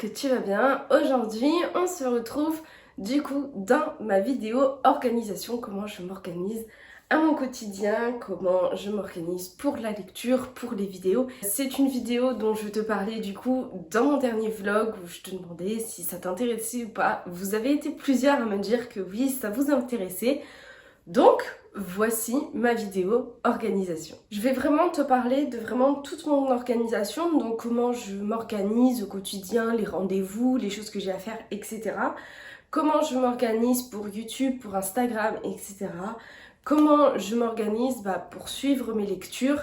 que tu vas bien. Aujourd'hui, on se retrouve du coup dans ma vidéo organisation, comment je m'organise à mon quotidien, comment je m'organise pour la lecture, pour les vidéos. C'est une vidéo dont je te parlais du coup dans mon dernier vlog où je te demandais si ça t'intéressait ou pas. Vous avez été plusieurs à me dire que oui, ça vous intéressait. Donc, voici ma vidéo organisation. Je vais vraiment te parler de vraiment toute mon organisation, donc comment je m'organise au quotidien, les rendez-vous, les choses que j'ai à faire, etc. Comment je m'organise pour YouTube, pour Instagram, etc. Comment je m'organise pour suivre mes lectures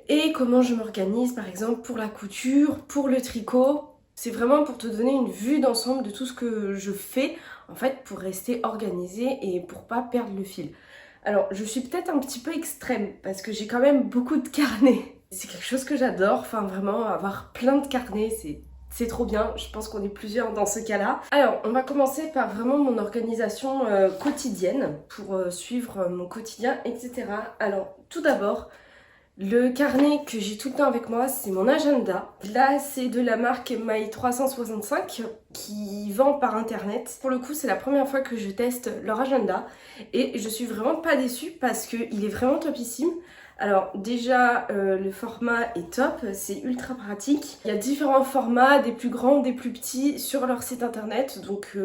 et comment je m'organise par exemple pour la couture, pour le tricot. C'est vraiment pour te donner une vue d'ensemble de tout ce que je fais en fait pour rester organisée et pour pas perdre le fil. Alors je suis peut-être un petit peu extrême parce que j'ai quand même beaucoup de carnets. C'est quelque chose que j'adore, enfin vraiment avoir plein de carnets, c'est trop bien, je pense qu'on est plusieurs dans ce cas-là. Alors, on va commencer par vraiment mon organisation quotidienne pour suivre mon quotidien, etc. Alors, tout d'abord, le carnet que j'ai tout le temps avec moi, c'est mon agenda. Là, c'est de la marque My365 qui vend par internet. Pour le coup, c'est la première fois que je teste leur agenda et je suis vraiment pas déçue parce qu'il est vraiment topissime. Alors déjà, le format est top, c'est ultra pratique. Il y a différents formats, des plus grands, des plus petits sur leur site internet. Donc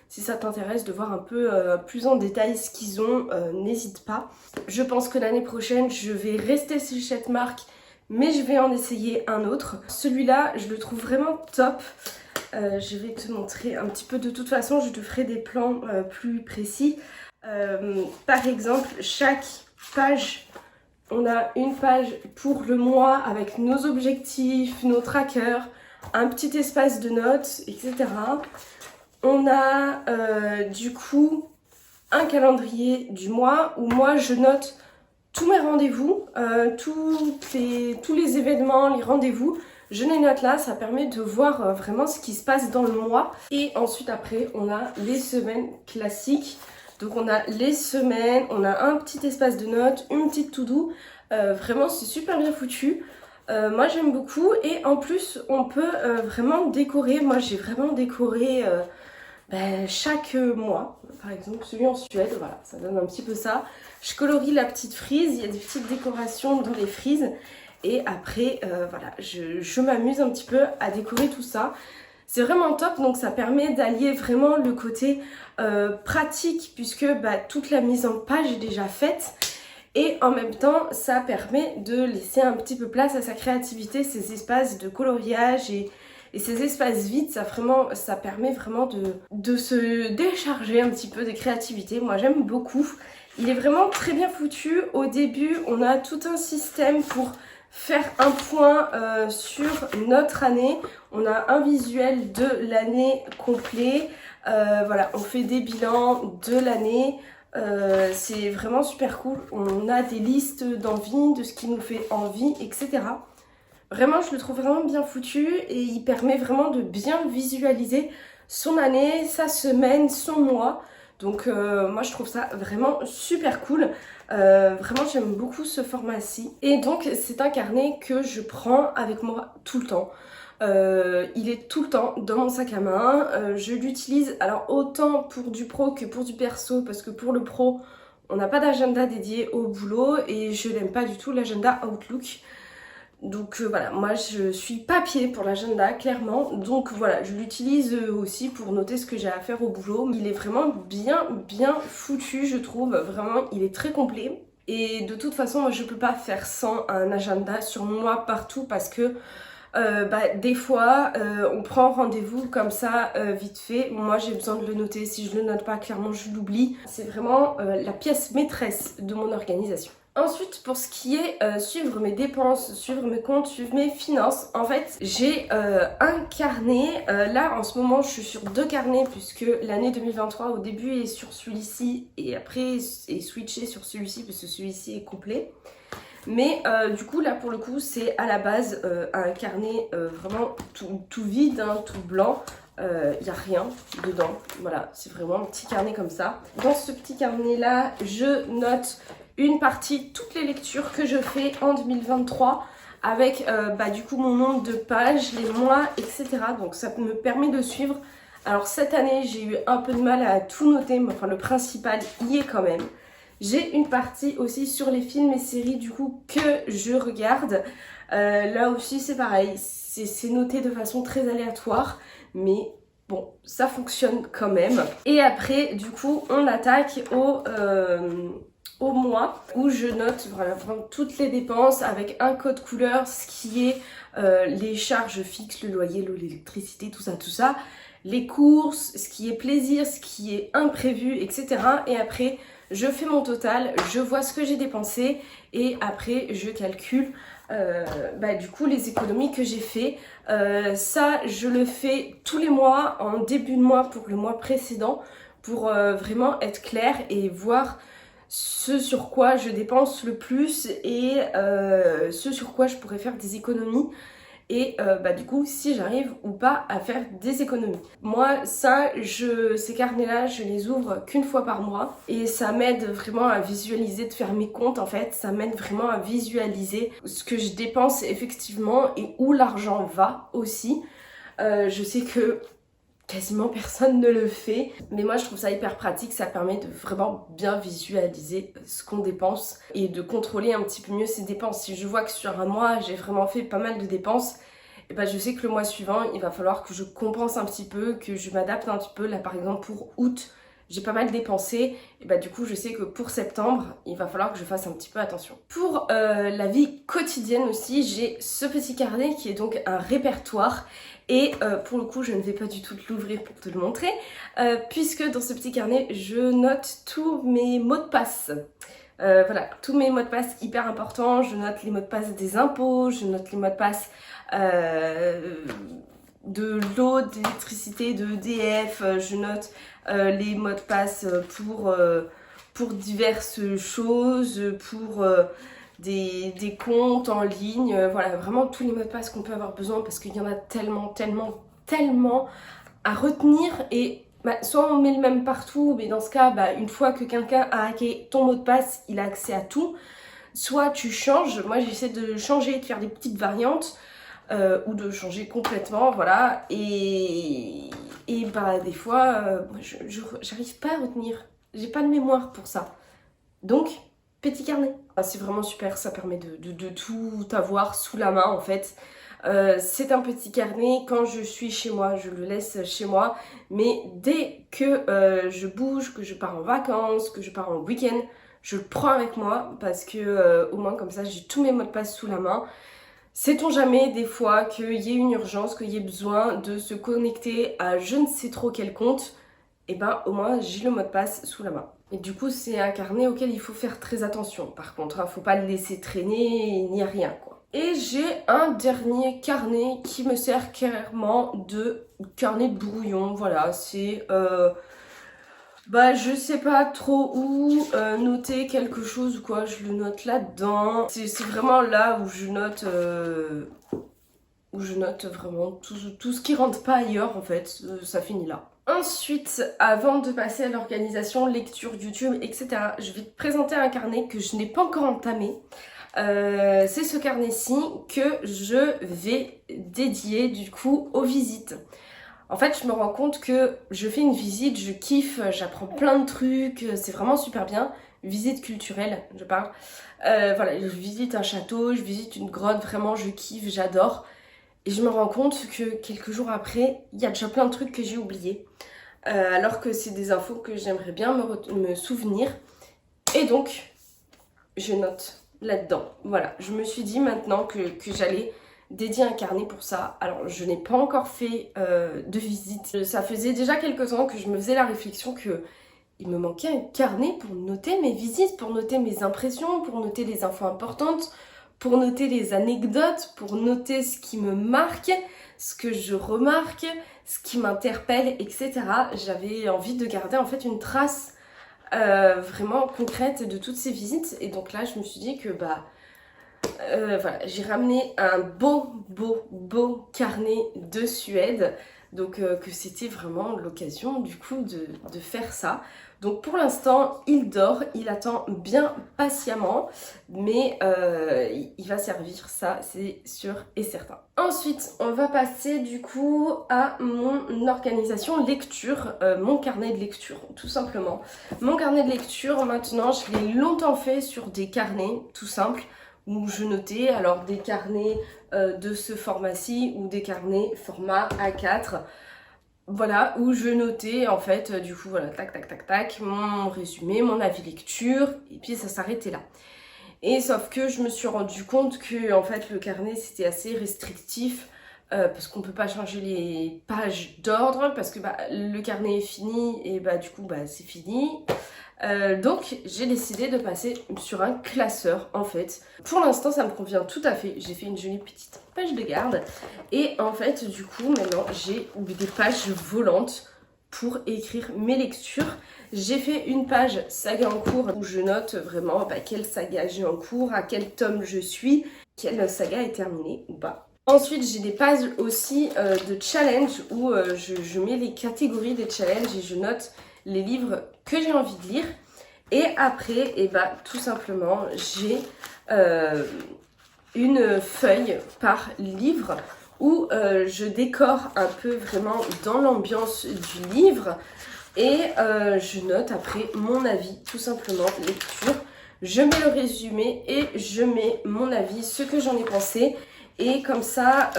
si ça t'intéresse de voir un peu plus en détail ce qu'ils ont, n'hésite pas. Je pense que l'année prochaine, je vais rester sur cette marque, mais je vais en essayer un autre. Celui-là, je le trouve vraiment top. Je vais te montrer un petit peu de toute façon, je te ferai des plans plus précis. Par exemple, chaque page... On a une page pour le mois avec nos objectifs, nos trackers, un petit espace de notes, etc. On a du coup un calendrier du mois où moi je note tous mes rendez-vous, tous les événements, les rendez-vous. Je les note là, ça permet de voir vraiment ce qui se passe dans le mois. Et ensuite après, on a les semaines classiques. Donc on a les semaines, on a un petit espace de notes, une petite to-do. Vraiment c'est super bien foutu. Moi j'aime beaucoup et en plus on peut vraiment décorer. Moi j'ai vraiment décoré chaque mois. Par exemple celui en Suède, voilà, ça donne un petit peu ça. Je colorie la petite frise, il y a des petites décorations dans les frises. Et après voilà, je m'amuse un petit peu à décorer tout ça. C'est vraiment top, donc ça permet d'allier vraiment le côté pratique puisque toute la mise en page est déjà faite et en même temps ça permet de laisser un petit peu place à sa créativité, ces espaces de coloriage et ces espaces vides, ça permet vraiment de se décharger un petit peu de créativité. Moi j'aime beaucoup, il est vraiment très bien foutu. Au début on a tout un système pour faire un point sur notre année. On a un visuel de l'année complet. Voilà, on fait des bilans de l'année. C'est vraiment super cool. On a des listes d'envie, de ce qui nous fait envie, etc. Vraiment, je le trouve vraiment bien foutu et il permet vraiment de bien visualiser son année, sa semaine, son mois. Donc moi je trouve ça vraiment super cool. Vraiment j'aime beaucoup ce format-ci. Et donc c'est un carnet que je prends avec moi tout le temps. Il est tout le temps dans mon sac à main. Je l'utilise alors autant pour du pro que pour du perso parce que pour le pro on n'a pas d'agenda dédié au boulot et je n'aime pas du tout l'agenda Outlook. Donc voilà, moi je suis papier pour l'agenda clairement, donc voilà, je l'utilise aussi pour noter ce que j'ai à faire au boulot. Il est vraiment bien foutu je trouve, vraiment il est très complet. Et de toute façon moi je peux pas faire sans un agenda sur moi partout parce que des fois on prend rendez-vous comme ça vite fait. Moi j'ai besoin de le noter, si je le note pas clairement je l'oublie. C'est vraiment la pièce maîtresse de mon organisation. Ensuite, pour ce qui est suivre mes dépenses, suivre mes comptes, suivre mes finances, en fait, j'ai un carnet. Là, en ce moment, je suis sur deux carnets puisque l'année 2023, au début, est sur celui-ci et après, est switché sur celui-ci parce que celui-ci est complet. Mais du coup, là, pour le coup, c'est à la base un carnet vraiment tout vide, hein, tout blanc. Il n'y a rien dedans. Voilà, c'est vraiment un petit carnet comme ça. Dans ce petit carnet-là, je note une partie, toutes les lectures que je fais en 2023 avec du coup mon nombre de pages, les mois, etc. Donc ça me permet de suivre. Alors cette année j'ai eu un peu de mal à tout noter, mais enfin le principal y est quand même. J'ai une partie aussi sur les films et séries du coup que je regarde. Là aussi c'est pareil, c'est noté de façon très aléatoire, mais bon, ça fonctionne quand même. Et après, du coup, on attaque au mois où je note vraiment toutes les dépenses avec un code couleur, ce qui est les charges fixes, le loyer, l'eau, l'électricité, tout ça, les courses, ce qui est plaisir, ce qui est imprévu, etc. Et après, je fais mon total, je vois ce que j'ai dépensé et après, je calcule du coup les économies que j'ai fait. Ça je le fais tous les mois en début de mois pour le mois précédent pour vraiment être clair et voir ce sur quoi je dépense le plus et ce sur quoi je pourrais faire des économies et du coup si j'arrive ou pas à faire des économies. Moi ça, ces carnets-là, je les ouvre qu'une fois par mois et ça m'aide vraiment à visualiser, de faire mes comptes en fait, ça m'aide vraiment à visualiser ce que je dépense effectivement et où l'argent va aussi. Je sais que quasiment personne ne le fait, mais moi je trouve ça hyper pratique, ça permet de vraiment bien visualiser ce qu'on dépense et de contrôler un petit peu mieux ses dépenses. Si je vois que sur un mois j'ai vraiment fait pas mal de dépenses, et je sais que le mois suivant il va falloir que je compense un petit peu, que je m'adapte un petit peu. Là par exemple pour août j'ai pas mal dépensé, et du coup je sais que pour septembre il va falloir que je fasse un petit peu attention. Pour la vie quotidienne aussi, j'ai ce petit carnet qui est donc un répertoire. Et pour le coup, je ne vais pas du tout te l'ouvrir pour te le montrer, puisque dans ce petit carnet, je note tous mes mots de passe. Voilà, tous mes mots de passe hyper importants. Je note les mots de passe des impôts, je note les mots de passe de l'eau, d'électricité, de EDF, je note les mots de passe pour diverses choses, pour des comptes en ligne, voilà, vraiment tous les mots de passe qu'on peut avoir besoin parce qu'il y en a tellement à retenir et soit on met le même partout, mais dans ce cas, une fois que quelqu'un a hacké ton mot de passe, il a accès à tout. Soit tu changes, moi j'essaie de changer, de faire des petites variantes ou de changer complètement, voilà, et des fois, j'arrive pas à retenir, j'ai pas de mémoire pour ça. Donc, petit carnet. C'est vraiment super, ça permet de tout avoir sous la main en fait. C'est un petit carnet, quand je suis chez moi, je le laisse chez moi. Mais dès que je bouge, que je pars en vacances, que je pars en week-end, je le prends avec moi parce que au moins comme ça j'ai tous mes mots de passe sous la main. Sait-on jamais des fois qu'il y ait une urgence, qu'il y ait besoin de se connecter à je ne sais trop quel compte, et au moins j'ai le mot de passe sous la main. Et du coup c'est un carnet auquel il faut faire très attention par contre, faut pas le laisser traîner ni rien quoi. Et j'ai un dernier carnet qui me sert clairement de carnet de brouillon, voilà, c'est je sais pas trop où noter quelque chose ou quoi, je le note là-dedans. C'est vraiment là où je note vraiment tout ce qui rentre pas ailleurs en fait, ça finit là. Ensuite, avant de passer à l'organisation, lecture, YouTube, etc., je vais te présenter un carnet que je n'ai pas encore entamé. C'est ce carnet-ci que je vais dédier du coup aux visites. En fait, je me rends compte que je fais une visite, je kiffe, j'apprends plein de trucs, c'est vraiment super bien. Visite culturelle, je parle. Voilà, je visite un château, je visite une grotte, vraiment je kiffe, j'adore. Et je me rends compte que quelques jours après, il y a déjà plein de trucs que j'ai oubliés. Alors que c'est des infos que j'aimerais bien me souvenir. Et donc, je note là-dedans. Voilà, je me suis dit maintenant que j'allais dédier un carnet pour ça. Alors, je n'ai pas encore fait de visite. Ça faisait déjà quelques temps que je me faisais la réflexion que il me manquait un carnet pour noter mes visites, pour noter mes impressions, pour noter les infos importantes, pour noter les anecdotes, pour noter ce qui me marque, ce que je remarque, ce qui m'interpelle, etc. J'avais envie de garder en fait une trace vraiment concrète de toutes ces visites. Et donc là, je me suis dit que voilà, j'ai ramené un beau carnet de Suède. Donc que c'était vraiment l'occasion du coup de faire ça. Donc pour l'instant, il dort, il attend bien patiemment, mais il va servir, ça c'est sûr et certain. Ensuite, on va passer du coup à mon organisation lecture, mon carnet de lecture, tout simplement. Mon carnet de lecture, maintenant, je l'ai longtemps fait sur des carnets, tout simples, où je notais, alors des carnets de ce format-ci ou des carnets format A4. Voilà, où je notais en fait, du coup, voilà, tac, tac, tac, tac, mon résumé, mon avis lecture, et puis ça s'arrêtait là. Et sauf que je me suis rendu compte que, en fait, le carnet, c'était assez restrictif, parce qu'on peut pas changer les pages d'ordre, parce que bah, le carnet est fini, et bah du coup, bah c'est fini. Donc j'ai décidé de passer sur un classeur en fait. Pour l'instant ça me convient tout à fait. J'ai fait une jolie petite page de garde. Et en fait du coup maintenant j'ai des pages volantes pour écrire mes lectures. J'ai fait une page saga en cours où je note vraiment quelle saga j'ai en cours, à quel tome je suis, quelle saga est terminée ou pas. Ensuite, j'ai des pages aussi de challenge où je mets les catégories des challenges et je note les livres que j'ai envie de lire. Et après, et bah, tout simplement, j'ai une feuille par livre où je décore un peu vraiment dans l'ambiance du livre et je note après mon avis, tout simplement, lecture. Je mets le résumé et je mets mon avis, ce que j'en ai pensé. Et comme ça,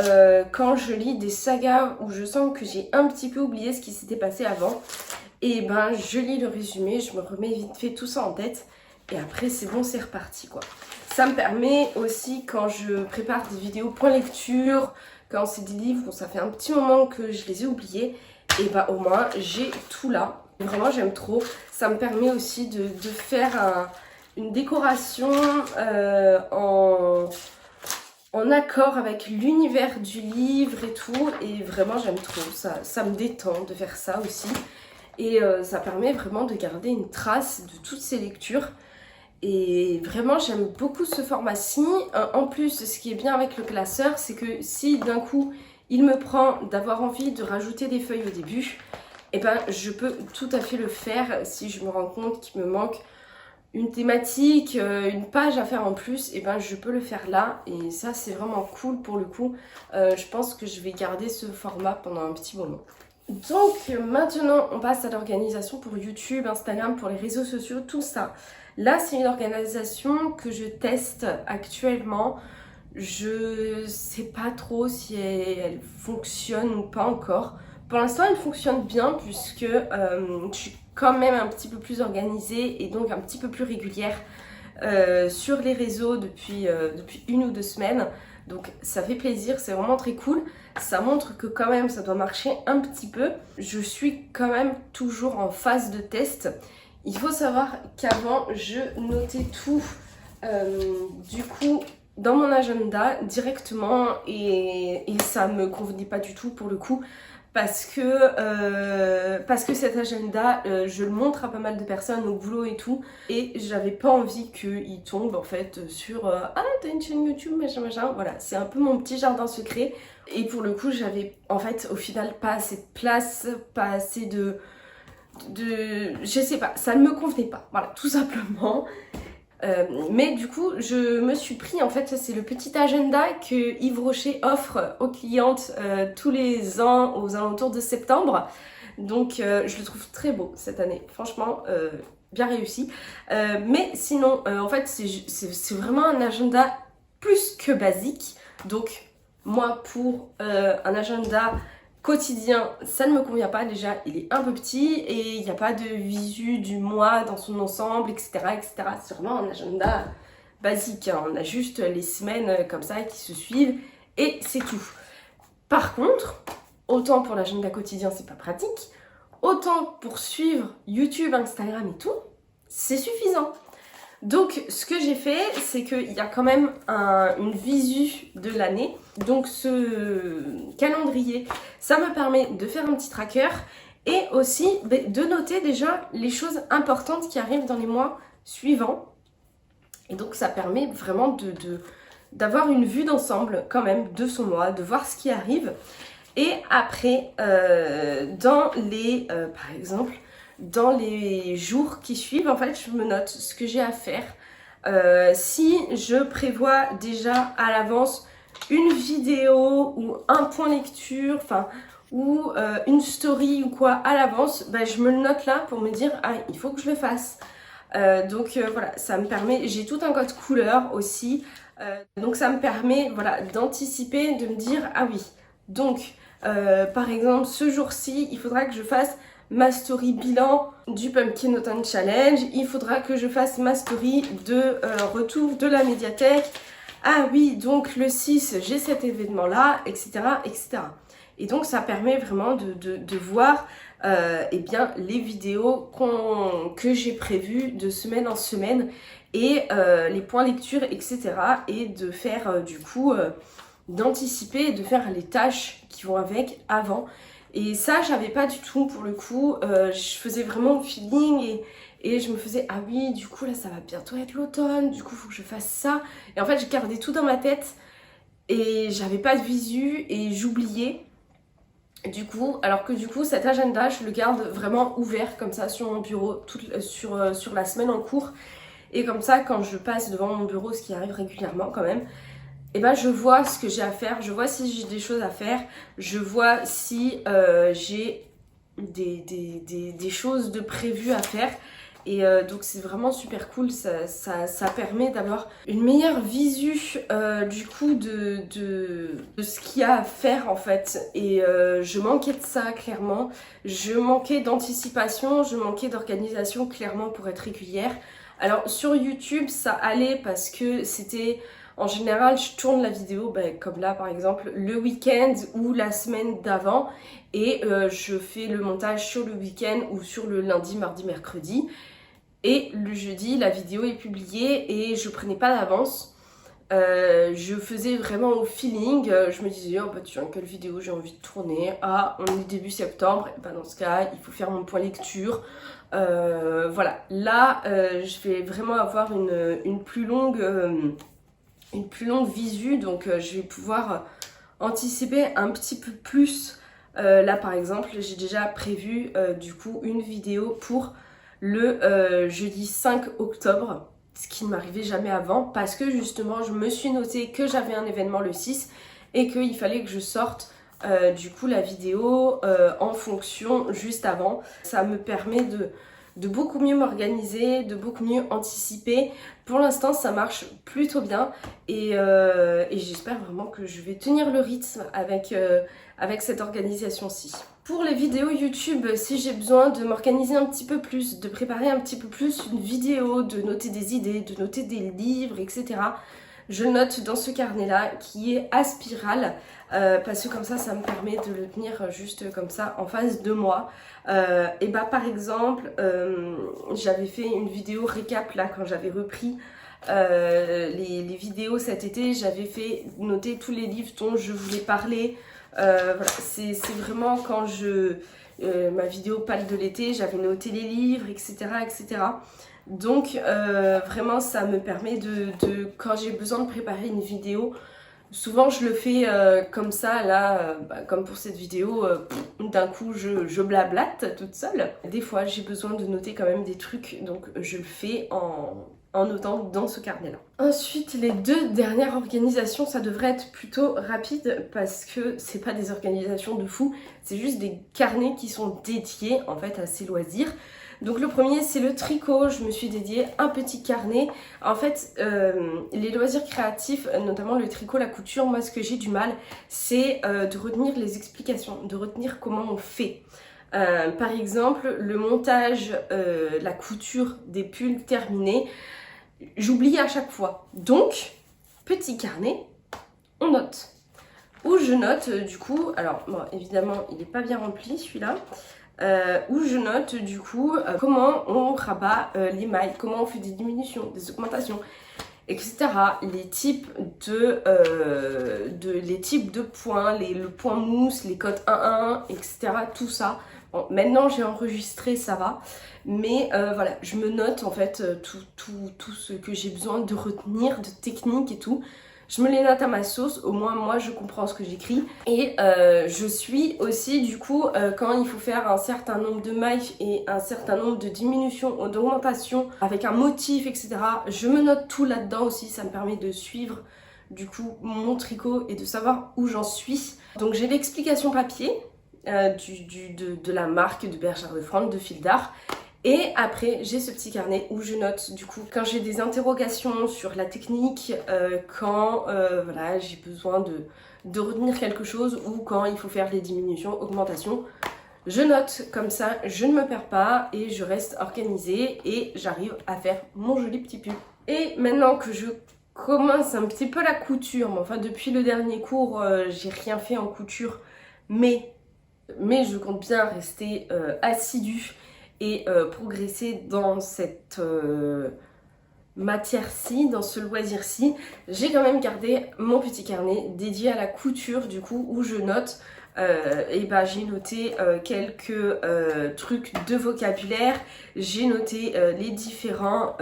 quand je lis des sagas où je sens que j'ai un petit peu oublié ce qui s'était passé avant, et ben je lis le résumé, je me remets vite fait tout ça en tête. Et après c'est bon, c'est reparti quoi. Ça me permet aussi quand je prépare des vidéos point lecture, quand c'est des livres où ça fait un petit moment que je les ai oubliés, et ben au moins j'ai tout là. Vraiment j'aime trop. Ça me permet aussi de faire une décoration en accord avec l'univers du livre et tout. Et vraiment j'aime trop, ça me détend de faire ça aussi. Et ça permet vraiment de garder une trace de toutes ces lectures. Et vraiment j'aime beaucoup ce format-ci. En plus, ce qui est bien avec le classeur, c'est que si d'un coup il me prend d'avoir envie de rajouter des feuilles au début, et ben je peux tout à fait le faire si je me rends compte qu'il me manque une thématique, une page à faire en plus, et ben je peux le faire là. Et ça c'est vraiment cool pour le coup. Je pense que je vais garder ce format pendant un petit moment. Donc maintenant on passe à l'organisation pour YouTube, Instagram, pour les réseaux sociaux, tout ça. Là c'est une organisation que je teste actuellement. Je sais pas trop si elle fonctionne ou pas encore. Pour l'instant elle fonctionne bien puisque je suis quand même un petit peu plus organisée et donc un petit peu plus régulière sur les réseaux depuis 1 ou 2 semaines. Donc ça fait plaisir, c'est vraiment très cool. Ça montre que quand même ça doit marcher un petit peu. Je suis quand même toujours en phase de test. Il faut savoir qu'avant je notais tout du coup dans mon agenda directement et ça me convenait pas du tout pour le coup. Parce que cet agenda, je le montre à pas mal de personnes au boulot et tout, et j'avais pas envie qu'il tombe en fait sur ah t'as une chaîne YouTube machin machin, voilà, c'est un peu mon petit jardin secret. Et pour le coup j'avais en fait au final pas assez de place, pas assez de je sais pas, ça ne me convenait pas, voilà, tout simplement. Mais du coup je me suis pris, en fait c'est le petit agenda que Yves Rocher offre aux clientes tous les ans aux alentours de septembre. Donc je le trouve très beau cette année, franchement bien réussi. Mais sinon en fait c'est vraiment un agenda plus que basique. Donc moi pour un agenda quotidien, ça ne me convient pas. Déjà il est un peu petit et il n'y a pas de visu du mois dans son ensemble, etc., etc. C'est vraiment un agenda basique, hein. On a juste les semaines comme ça qui se suivent et c'est tout. Par contre, autant pour l'agenda quotidien c'est pas pratique, autant pour suivre YouTube, Instagram et tout, c'est suffisant. Donc ce que j'ai fait, c'est qu'il y a quand même une visu de l'année. Donc ce calendrier, ça me permet de faire un petit tracker et aussi de noter déjà les choses importantes qui arrivent dans les mois suivants. Et donc ça permet vraiment d'avoir une vue d'ensemble quand même de son mois, de voir ce qui arrive. Et après, dans les, par exemple, dans les jours qui suivent, en fait, je me note ce que j'ai à faire. Si je prévois déjà à l'avance une vidéo ou un point lecture, enfin, ou une story ou quoi à l'avance, bah, je me le note là pour me dire, ah, il faut que je le fasse. Donc voilà, ça me permet, j'ai tout un code couleur aussi, donc ça me permet voilà, d'anticiper, de me dire, ah oui, donc par exemple ce jour-ci, il faudra que je fasse ma story bilan du Pumpkin Autumn Challenge, il faudra que je fasse ma story de retour de la médiathèque, ah oui, donc le 6, j'ai cet événement-là, etc., etc. Et donc ça permet vraiment de voir eh bien, les vidéos que j'ai prévues de semaine en semaine et les points lecture, etc. Et de faire du coup, d'anticiper et de faire les tâches qui vont avec avant. Et ça, j'avais pas du tout pour le coup. Je faisais vraiment au feeling et je me faisais, ah oui, du coup là ça va bientôt être l'automne, du coup faut que je fasse ça. Et en fait, j'ai gardé tout dans ma tête et j'avais pas de visu et j'oubliais. Du coup, alors que du coup cet agenda je le garde vraiment ouvert comme ça sur mon bureau sur la semaine en cours, et comme ça quand je passe devant mon bureau, ce qui arrive régulièrement quand même, et ben je vois ce que j'ai à faire, je vois si j'ai des choses à faire, je vois si j'ai des choses de prévues à faire. Et donc c'est vraiment super cool, ça permet d'avoir une meilleure visu du coup de ce qu'il y a à faire en fait. Et je manquais de ça clairement, je manquais d'anticipation, je manquais d'organisation clairement pour être régulière. Alors sur YouTube ça allait parce que c'était... En général, je tourne la vidéo, ben, comme là par exemple, le week-end ou la semaine d'avant, et je fais le montage sur le week-end ou sur le lundi, mardi, mercredi. Et le jeudi, la vidéo est publiée et je prenais pas d'avance. Je faisais vraiment au feeling. Je me disais, oh bah tiens, quelle vidéo j'ai envie de tourner. Ah, on est début septembre. Et bah dans ce cas, il faut faire mon point lecture. Voilà, là, je vais vraiment avoir une plus longue visu. Donc, je vais pouvoir anticiper un petit peu plus. Là, par exemple, j'ai déjà prévu du coup une vidéo pour le jeudi 5 octobre, ce qui ne m'arrivait jamais avant, parce que justement je me suis noté que j'avais un événement le 6 et qu'il fallait que je sorte du coup la vidéo en fonction juste avant. Ça me permet de beaucoup mieux m'organiser, de beaucoup mieux anticiper. Pour l'instant ça marche plutôt bien et j'espère vraiment que je vais tenir le rythme avec cette organisation-ci. Pour les vidéos YouTube, si j'ai besoin de m'organiser un petit peu plus, de préparer un petit peu plus une vidéo, de noter des idées, de noter des livres, etc., je note dans ce carnet-là qui est à spirale, parce que comme ça me permet de le tenir juste comme ça en face de moi. Et bah par exemple, j'avais fait une vidéo récap là quand j'avais repris les vidéos cet été, j'avais fait noter tous les livres dont je voulais parler. Voilà, c'est vraiment quand ma vidéo pâle de l'été, j'avais noté les livres, etc. etc. Donc vraiment ça me permet quand j'ai besoin de préparer une vidéo, souvent je le fais comme ça là, comme pour cette vidéo, d'un coup je blablate toute seule. Des fois j'ai besoin de noter quand même des trucs, donc je le fais en notant dans ce carnet là. Ensuite, les deux dernières organisations, ça devrait être plutôt rapide parce que c'est pas des organisations de fou, c'est juste des carnets qui sont dédiés en fait à ces loisirs. Donc le premier c'est le tricot, je me suis dédié un petit carnet. En fait les loisirs créatifs, notamment le tricot, la couture, moi ce que j'ai du mal c'est de retenir les explications, de retenir comment on fait. Par exemple le montage, la couture des pulls terminés, j'oublie à chaque fois. Donc petit carnet, on note. Où je note du coup, alors bon, évidemment il n'est pas bien rempli celui-là, où je note du coup comment on rabat les mailles, comment on fait des diminutions, des augmentations, etc. Les types de points, le point mousse, les codes 1-1, etc. Tout ça. Bon, maintenant j'ai enregistré, ça va. Mais voilà, je me note en fait tout ce que j'ai besoin de retenir, de technique et tout. Je me les note à ma sauce, au moins moi je comprends ce que j'écris. Et je suis aussi du coup quand il faut faire un certain nombre de mailles et un certain nombre de diminutions ou d'augmentations avec un motif, etc. Je me note tout là-dedans aussi, ça me permet de suivre du coup mon tricot et de savoir où j'en suis. Donc j'ai l'explication papier de la marque de Bergère de France, de Fil d'Art. Et après, j'ai ce petit carnet où je note du coup quand j'ai des interrogations sur la technique, quand voilà, j'ai besoin de retenir quelque chose ou quand il faut faire les diminutions, augmentations. Je note comme ça, je ne me perds pas et je reste organisée et j'arrive à faire mon joli petit pull. Et maintenant que je commence un petit peu la couture, mais enfin depuis le dernier cours, j'ai rien fait en couture, mais je compte bien rester assidue et progresser dans cette matière-ci, dans ce loisir-ci. J'ai quand même gardé mon petit carnet dédié à la couture du coup où je note et bah j'ai noté quelques trucs de vocabulaire, j'ai noté les différents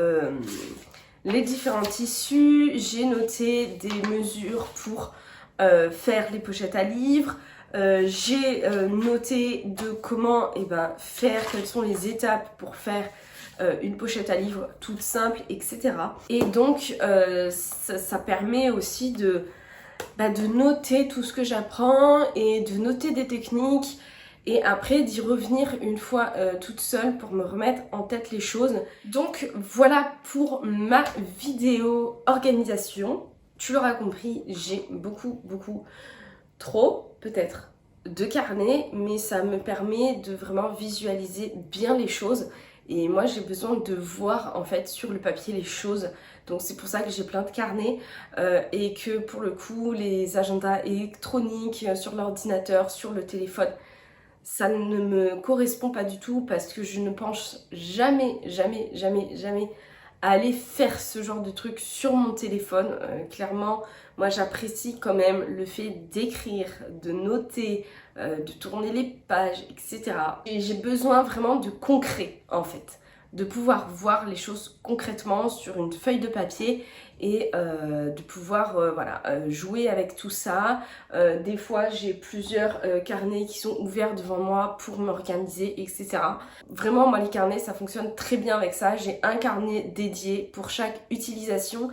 tissus, j'ai noté des mesures pour faire les pochettes à livres. J'ai noté de comment faire, quelles sont les étapes pour faire une pochette à livre toute simple, etc. Et donc ça permet aussi de noter tout ce que j'apprends et de noter des techniques et après d'y revenir une fois toute seule pour me remettre en tête les choses. Donc voilà pour ma vidéo organisation. Tu l'auras compris, j'ai beaucoup trop peut-être de carnet, mais ça me permet de vraiment visualiser bien les choses et moi j'ai besoin de voir en fait sur le papier les choses, donc c'est pour ça que j'ai plein de carnets et que pour le coup les agendas électroniques sur l'ordinateur, sur le téléphone, ça ne me correspond pas du tout parce que je ne pense jamais à aller faire ce genre de truc sur mon téléphone. Clairement, moi j'apprécie quand même le fait d'écrire, de noter, de tourner les pages, etc. Et j'ai besoin vraiment de concret en fait, de pouvoir voir les choses concrètement sur une feuille de papier et de pouvoir jouer avec tout ça. Des fois j'ai plusieurs carnets qui sont ouverts devant moi pour m'organiser, etc. Vraiment moi les carnets ça fonctionne très bien avec ça. J'ai un carnet dédié pour chaque utilisation.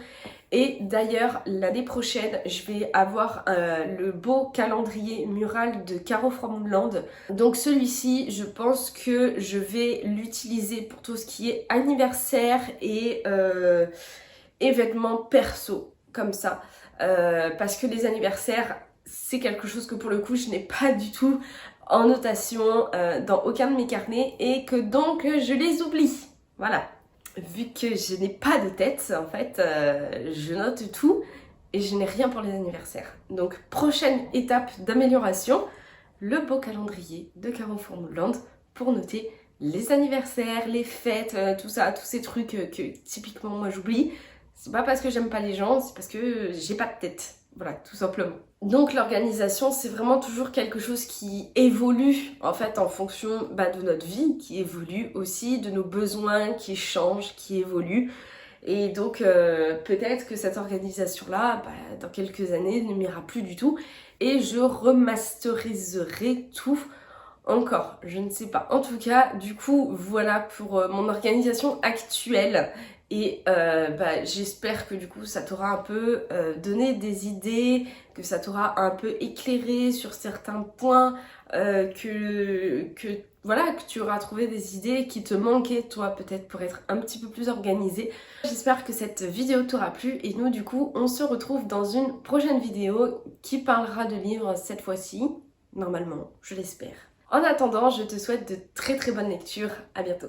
Et d'ailleurs l'année prochaine je vais avoir le beau calendrier mural de Caro From Land. Donc celui-ci je pense que je vais l'utiliser pour tout ce qui est anniversaire et événements perso comme ça parce que les anniversaires c'est quelque chose que pour le coup je n'ai pas du tout en notation dans aucun de mes carnets et que donc je les oublie. Voilà, vu que je n'ai pas de tête en fait, je note tout et je n'ai rien pour les anniversaires. Donc prochaine étape d'amélioration, le beau calendrier de Caro From Land pour noter les anniversaires, les fêtes, tout ça, tous ces trucs que typiquement moi j'oublie. C'est pas parce que j'aime pas les gens, c'est parce que j'ai pas de tête. Voilà, tout simplement. Donc l'organisation, c'est vraiment toujours quelque chose qui évolue en fait en fonction de notre vie, qui évolue aussi, de nos besoins qui changent, qui évoluent. Et donc peut-être que cette organisation-là, dans quelques années, ne m'ira plus du tout. Et je remasteriserai tout encore, je ne sais pas. En tout cas, du coup, voilà pour mon organisation actuelle. Et j'espère que du coup ça t'aura un peu donné des idées, que ça t'aura un peu éclairé sur certains points, que tu auras trouvé des idées qui te manquaient toi peut-être pour être un petit peu plus organisée. J'espère que cette vidéo t'aura plu et nous du coup on se retrouve dans une prochaine vidéo qui parlera de livres cette fois-ci, normalement, je l'espère. En attendant, je te souhaite de très bonnes lectures, à bientôt.